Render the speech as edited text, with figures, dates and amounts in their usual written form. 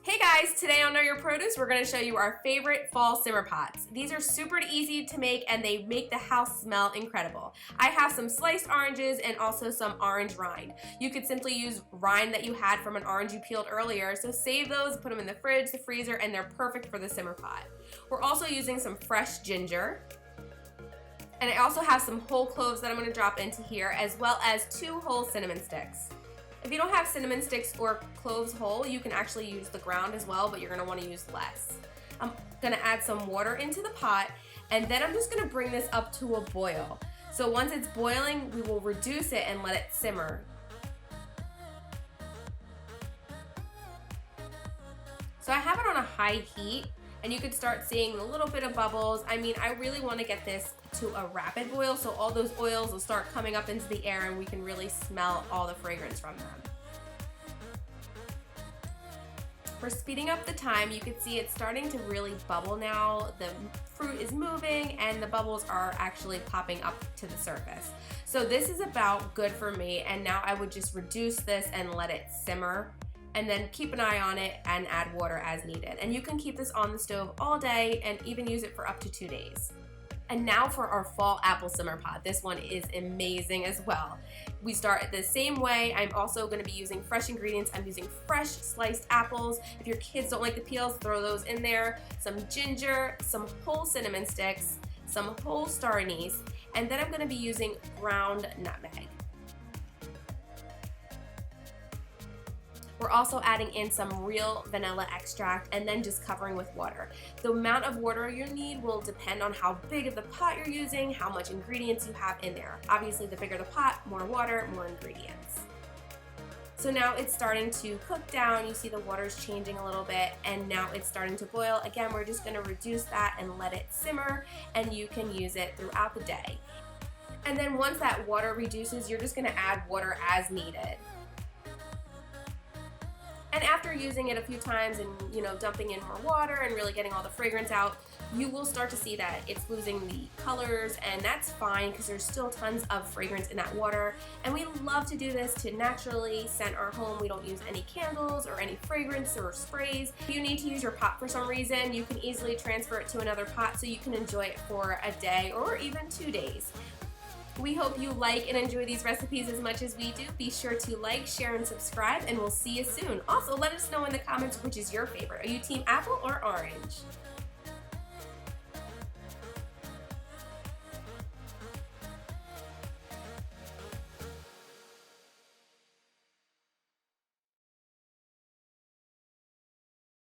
Hey guys, today on Know Your Produce, we're going to show you our favorite fall simmer pots. These are super easy to make and they make the house smell incredible. I have some sliced oranges and also some orange rind. You could simply use rind that you had from an orange you peeled earlier, so save those, put them in the fridge, the freezer, and they're perfect for the simmer pot. We're also using some fresh ginger. And I also have some whole cloves that I'm going to drop into here, as well as 2 whole cinnamon sticks. If you don't have cinnamon sticks or cloves whole, you can actually use the ground as well, but you're going to want to use less. I'm going to add some water into the pot, and then I'm just going to bring this up to a boil. So once it's boiling, we will reduce it and let it simmer. So I have it on a high heat, and you could start seeing a little bit of bubbles. I mean, I really want to get this to a rapid boil, so all those oils will start coming up into the air and we can really smell all the fragrance from them. For speeding up the time, you can see it's starting to really bubble now. The fruit is moving and the bubbles are actually popping up to the surface. So this is about good for me, and now I would just reduce this and let it simmer, and then keep an eye on it and add water as needed. And you can keep this on the stove all day and even use it for up to 2 days. And now for our fall apple simmer pot. This one is amazing as well. We start the same way. I'm also going to be using fresh ingredients. I'm using fresh sliced apples. If your kids don't like the peels, throw those in there. Some ginger, some whole cinnamon sticks, some whole star anise, and then I'm going to be using ground nutmeg. We're also adding in some real vanilla extract and then just covering with water. The amount of water you need will depend on how big of the pot you're using, how much ingredients you have in there. Obviously, the bigger the pot, more water, more ingredients. So now it's starting to cook down. You see the water's changing a little bit, and now it's starting to boil. Again, we're just gonna reduce that and let it simmer, and you can use it throughout the day. And then once that water reduces, you're just gonna add water as needed. And after using it a few times and dumping in more water and really getting all the fragrance out, you will start to see that it's losing the colors, and that's fine because there's still tons of fragrance in that water. And we love to do this to naturally scent our home. We don't use any candles or any fragrance or sprays. If you need to use your pot for some reason, you can easily transfer it to another pot so you can enjoy it for a day or even 2 days. We hope you like and enjoy these recipes as much as we do. Be sure to like, share, and subscribe, and we'll see you soon. Also, let us know in the comments which is your favorite. Are you team apple or orange?